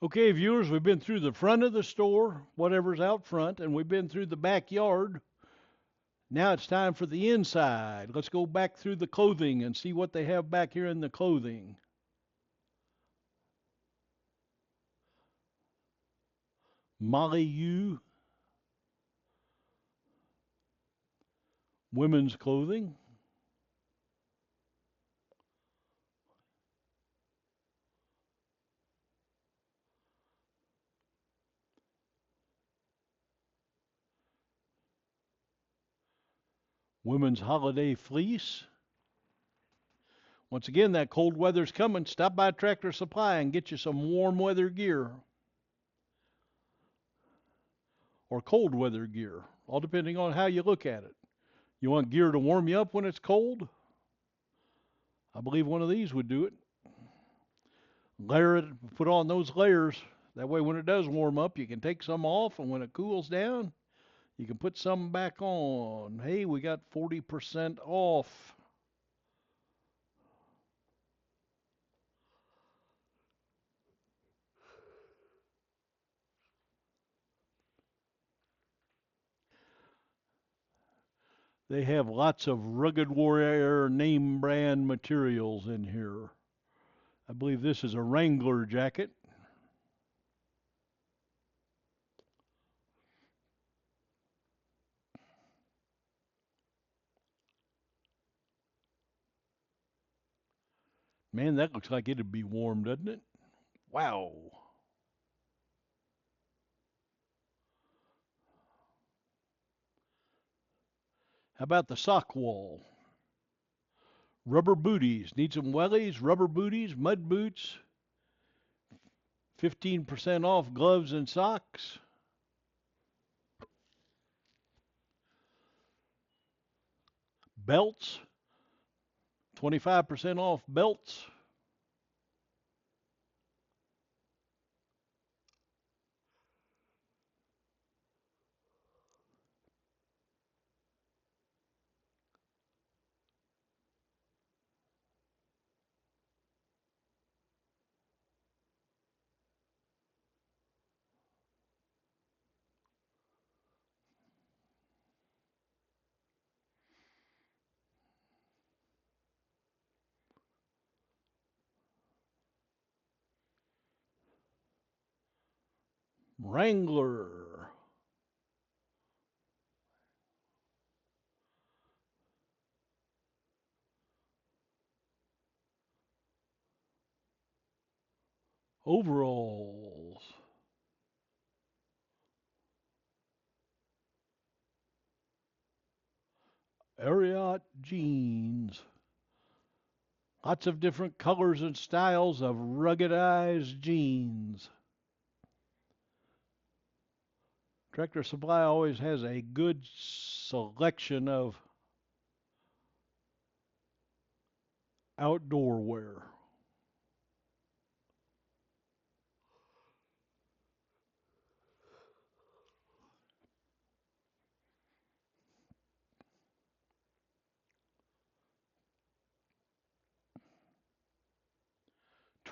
Okay, viewers, we've been through the front of the store, whatever's out front, and we've been through the backyard. Now it's time for the inside. Let's go back through the clothing and see what they have back here in the clothing. Molly U, women's clothing. Women's holiday fleece. Once again, that cold weather's coming. Stop by Tractor Supply and get you some warm weather gear or cold weather gear, all depending on how you look at it. You want gear to warm you up when it's cold? I believe one of these would do it. Layer it, put on those layers. That way, when it does warm up, you can take some off, and when it cools down, you can put some back on. Hey, we got 40% off. They have lots of Rugged Warrior name brand materials in here. I believe this is a Wrangler jacket. Man, that looks like it'd be warm, doesn't it? Wow. How about the sock wall? Rubber booties. Need some wellies, rubber booties, mud boots. 15% off gloves and socks. Belts. 25% off belts. Wrangler. Overalls. Ariat jeans. Lots of different colors and styles of ruggedized jeans. Tractor Supply always has a good selection of outdoor wear.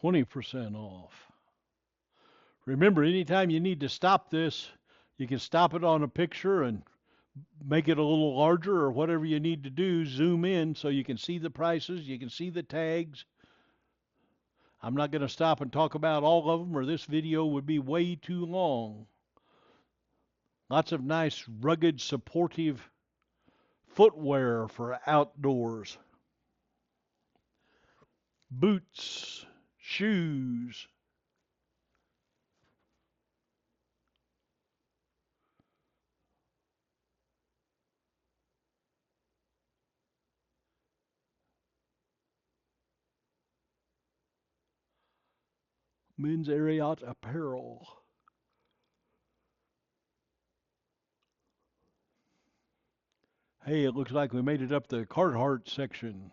20% off. Remember, anytime you need to stop this, you can stop it on a picture and make it a little larger or whatever you need to do. Zoom in so you can see the prices, you can see the tags. I'm not going to stop and talk about all of them, or this video would be way too long. Lots of nice, rugged, supportive footwear for outdoors. Boots, shoes. Men's Ariat apparel. Hey, it looks like we made it up the Carhartt section.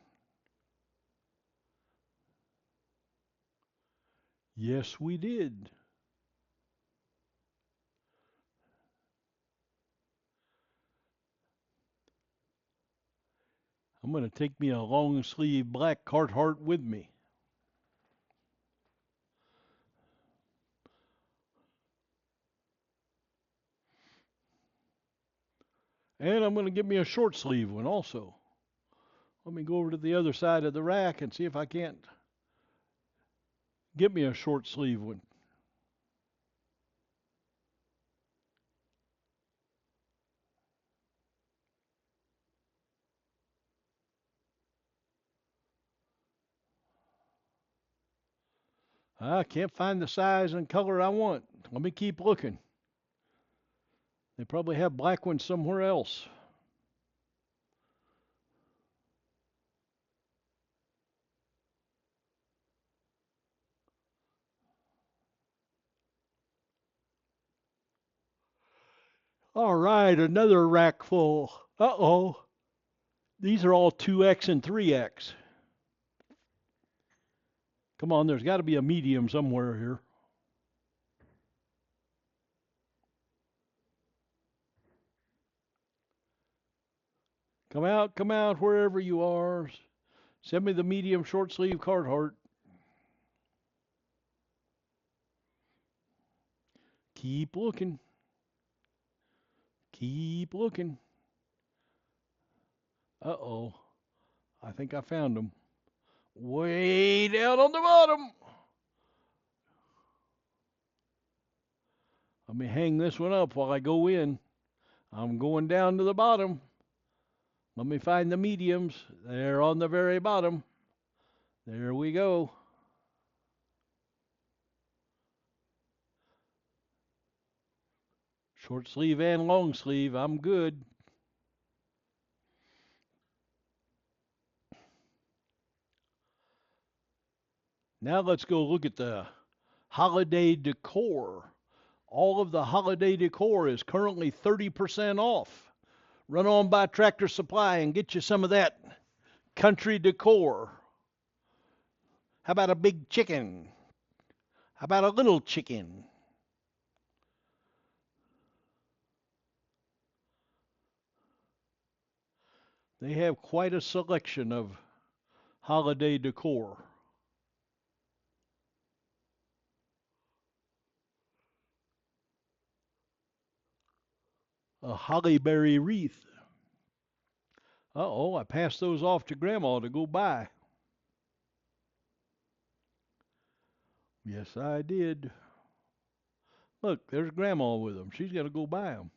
Yes, we did. I'm going to take me a long sleeve black Carhartt with me. And I'm going to get me a short sleeve one also. Let me go over to the other side of the rack and see if I can't get me a short sleeve one. I can't find the size and color I want. Let me keep looking. They probably have black ones somewhere else. All right, another rack full. Uh-oh. These are all 2X and 3X. Come on, there's got to be a medium somewhere here. Come out, wherever you are. Send me the medium short sleeve Carhartt. Keep looking. Keep looking. Uh-oh. I think I found them. Way down on the bottom. Let me hang this one up while I go in. I'm going down to the bottom. Let me find the mediums. They're on the very bottom. There we go. Short sleeve and long sleeve. I'm good. Now let's go look at the holiday decor. All of the holiday decor is currently 30% off. Run on by Tractor Supply and get you some of that country decor. How about a big chicken? How about a little chicken? They have quite a selection of holiday decor. A holly berry wreath. Uh-oh, I passed those off to Grandma to go buy. Yes, I did. Look, there's Grandma with them. She's got to go buy them.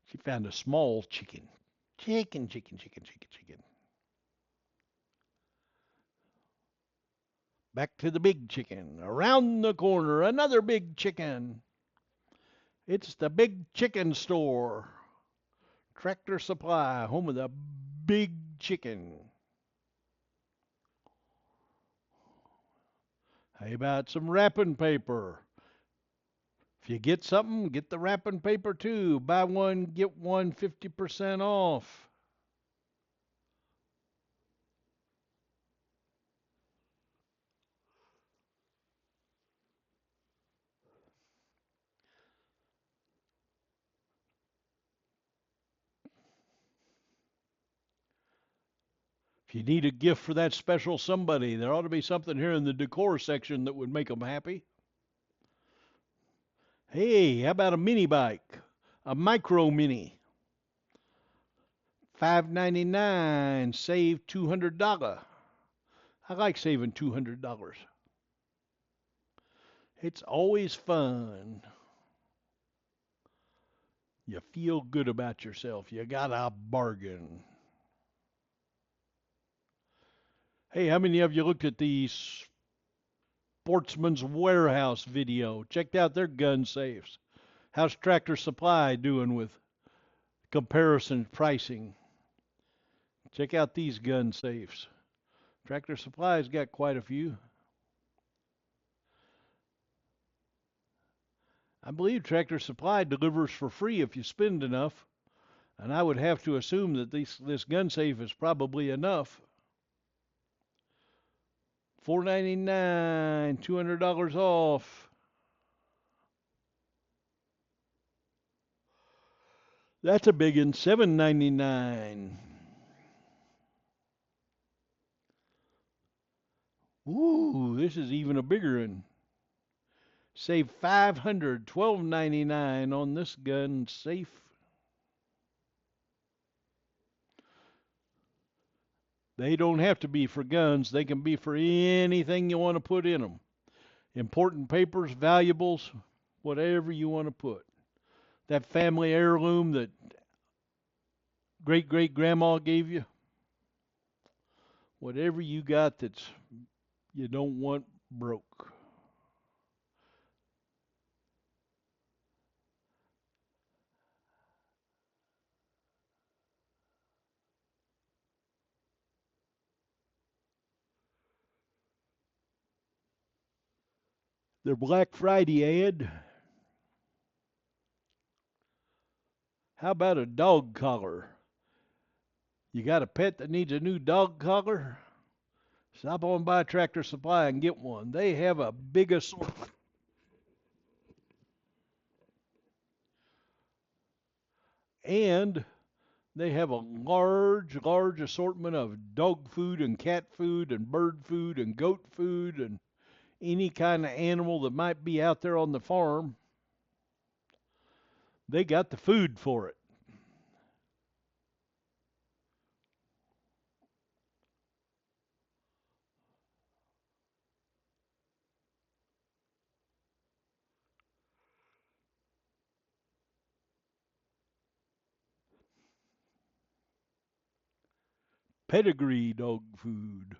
She found a small chicken. Chicken. Back to the big chicken. Around the corner, another big chicken. It's the big chicken store. Tractor Supply, home of the big chicken. How about some wrapping paper? If you get something, get the wrapping paper too. Buy one, get one 50% off. If you need a gift for that special somebody, there ought to be something here in the decor section that would make them happy. Hey, how about a mini bike? A micro mini. $5.99, save $200. I like saving $200. It's always fun. You feel good about yourself. You got a bargain. Hey, how many of you looked at the Sportsman's Warehouse video? Checked out their gun safes. How's Tractor Supply doing with comparison pricing? Check out these gun safes. Tractor Supply's got quite a few. I believe Tractor Supply delivers for free if you spend enough, and I would have to assume that this gun safe is probably enough. $4.99, $200 off. That's a big one. $7.99. Ooh, this is even a bigger one. Save $512.99 on this gun safe. They don't have to be for guns. They can be for anything you want to put in them. Important papers, valuables, whatever you want to put. That family heirloom that great great grandma gave you, whatever you got that's you don't want broke. Their Black Friday ad. How about a dog collar? You got a pet that needs a new dog collar? Stop on by Tractor Supply and get one. They have a big assortment. And they have a large assortment of dog food and cat food and bird food and goat food and any kind of animal that might be out there on the farm. They got the food for it. Pedigree dog food.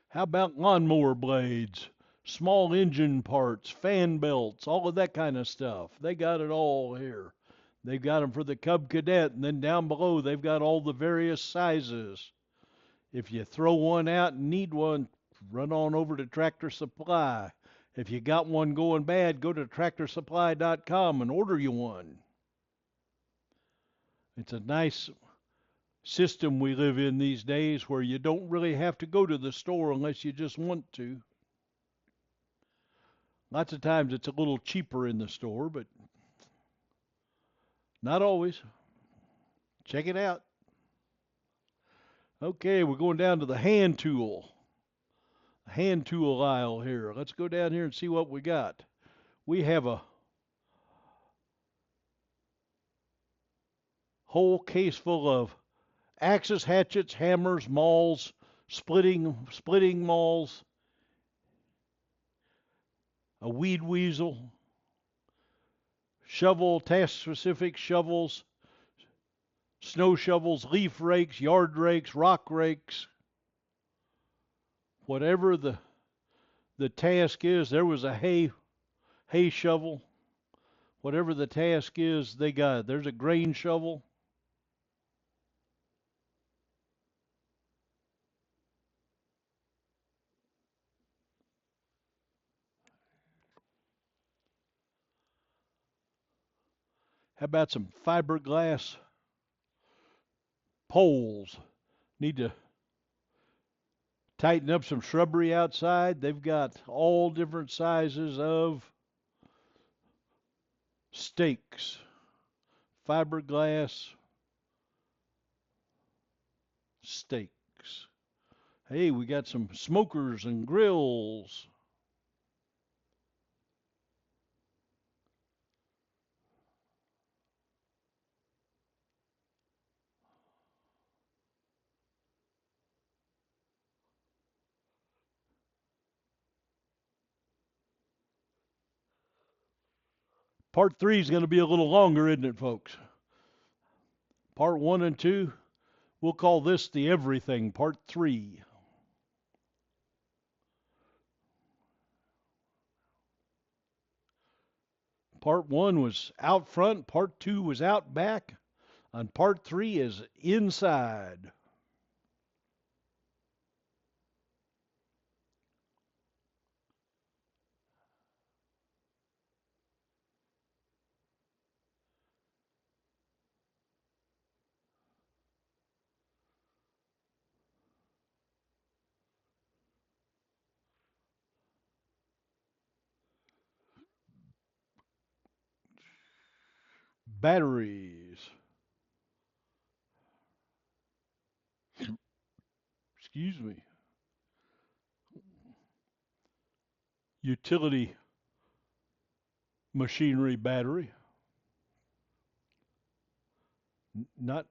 How about lawnmower blades, small engine parts, fan belts, all of that kind of stuff? They got it all here. They've got them for the Cub Cadet, and then down below they've got all the various sizes. If you throw one out and need one, run on over to Tractor Supply. If you got one going bad, go to tractorsupply.com and order you one. It's a nice system we live in these days where you don't really have to go to the store unless you just want to. Lots of times it's a little cheaper in the store, but not always. Check it out. Okay, we're going down to the hand tool aisle here. Let's go down here and see what we got. We have a whole case full of axes, hatchets, hammers, mauls, splitting mauls, a weed weasel, shovel, task-specific shovels, snow shovels, leaf rakes, yard rakes, rock rakes, whatever the task is. There was a hay shovel. Whatever the task is, they got it. There's a grain shovel. How about some fiberglass poles? Need to tighten up some shrubbery outside. They've got all different sizes of stakes, fiberglass stakes. Hey, we got some smokers and grills. Part three is going to be a little longer, isn't it, folks? Part one and two, we'll call this the everything, part three. Part one was out front, part two was out back, and part three is inside. Batteries. excuse me, utility machinery battery. Not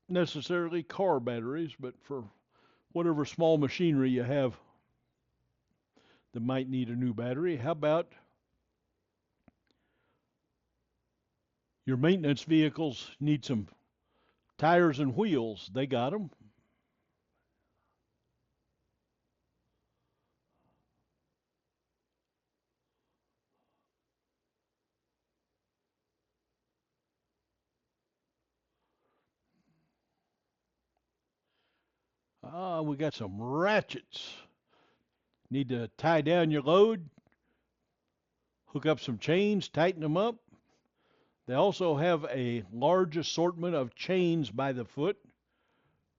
necessarily car batteries, but for whatever small machinery you have that might need a new battery. How about your maintenance vehicles need some tires and wheels? They got them. We got some ratchets. Need to tie down your load, hook up some chains, tighten them up. They also have a large assortment of chains by the foot.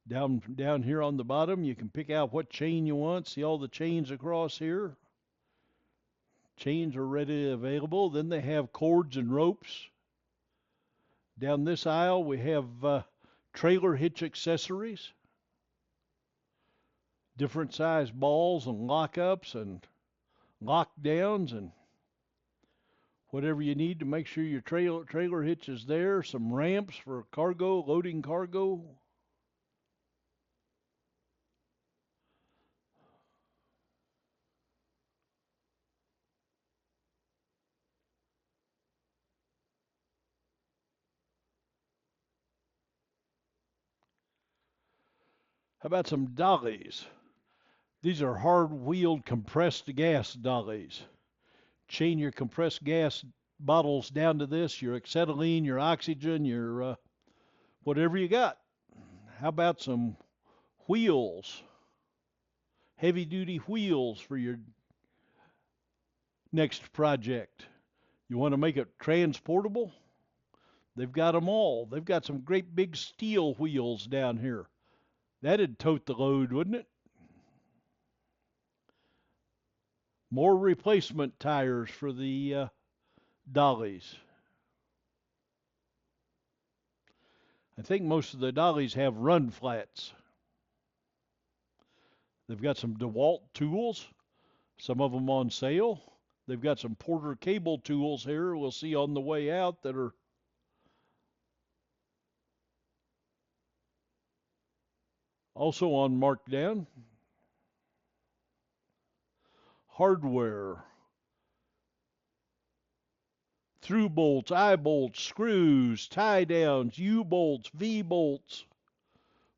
Down here on the bottom, you can pick out what chain you want. See all the chains across here? Chains are readily available. Then they have cords and ropes. Down this aisle, we have trailer hitch accessories, different size balls and lockups and lockdowns and whatever you need to make sure your trailer hitch is there. Some ramps for cargo, loading cargo. How about some dollies? These are hard-wheeled compressed gas dollies. Chain your compressed gas bottles down to this, your acetylene, your oxygen, your whatever you got. How about some wheels, heavy-duty wheels for your next project? You want to make it transportable? They've got them all. They've got some great big steel wheels down here. That'd tote the load, wouldn't it? More replacement tires for the dollies. I think most of the dollies have run flats. They've got some DeWalt tools, some of them on sale. They've got some Porter cable tools here we'll see on the way out that are also on markdown. Hardware. Through bolts, eye bolts, screws, tie downs, U bolts, V bolts,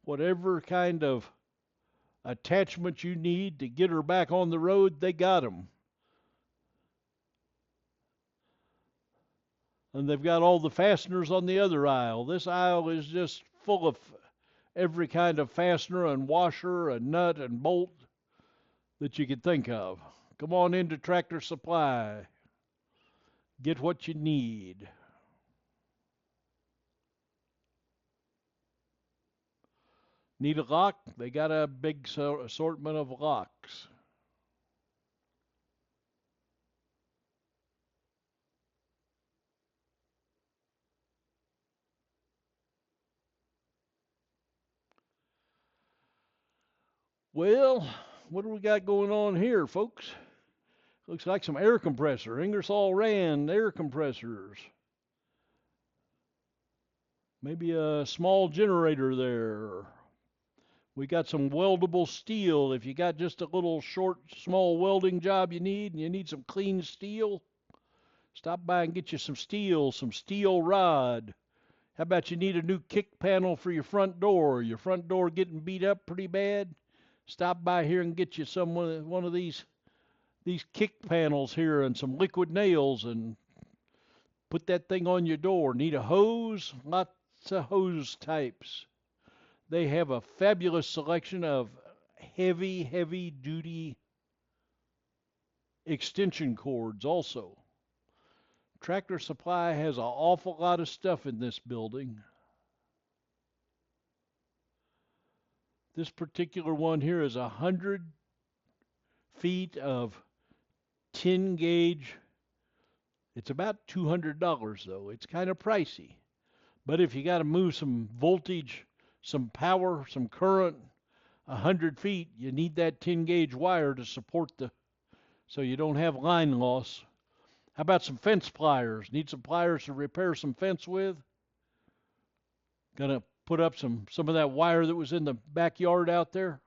whatever kind of attachment you need to get her back on the road, they got them. And they've got all the fasteners on the other aisle. This aisle is just full of every kind of fastener and washer and nut and bolt that you could think of. Come on into Tractor Supply. Get what you need. Need a lock? They got a big assortment of locks. Well, what do we got going on here, folks? Looks like some air compressor, Ingersoll Rand air compressors. Maybe a small generator there. We got some weldable steel. If you got just a little short, small welding job you need, and you need some clean steel, stop by and get you some steel rod. How about you need a new kick panel for your front door? Your front door getting beat up pretty bad? Stop by here and get you one of these kick panels here and some liquid nails and put that thing on your door. Need a hose? Lots of hose types. They have a fabulous selection of heavy duty extension cords also. Tractor Supply has an awful lot of stuff in this building. This particular one here is 100 feet of 10 gauge. It's about $200 though. It's kind of pricey. But if you got to move some voltage, some power, some current, 100 feet, you need that 10 gauge wire to support so you don't have line loss. How about some fence pliers? Need some pliers to repair some fence with? Gonna put up some of that wire that was in the backyard out there.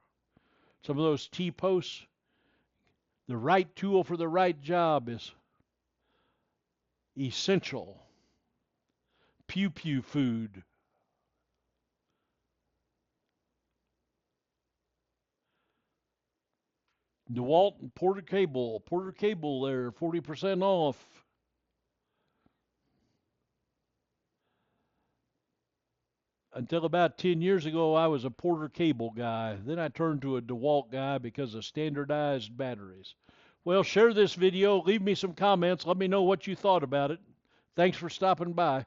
Some of those T-posts. The right tool for the right job is essential. Pew pew food. DeWalt and Porter Cable. Porter Cable there, 40% off. Until about 10 years ago, I was a Porter Cable guy. Then I turned to a DeWalt guy because of standardized batteries. Well, share this video. Leave me some comments. Let me know what you thought about it. Thanks for stopping by.